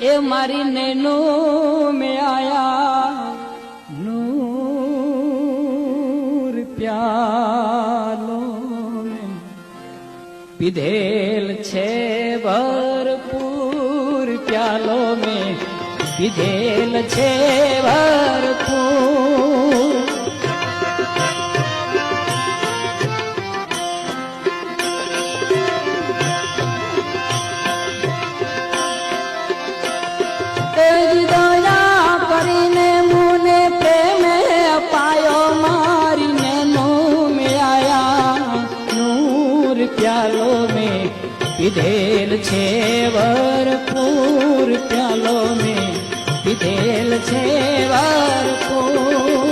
એ મારી નૈનો में आया नूर प्यालो में पीधेल छे भरपूर प्यालो में पीधेल छे भरपूर दया કરીને મુને પ્રેમે અપાયો મારી નૈનો में आया नूर प्यालो में पीधेल छे भरपूर प्यालो में पीधेल छे भरपूर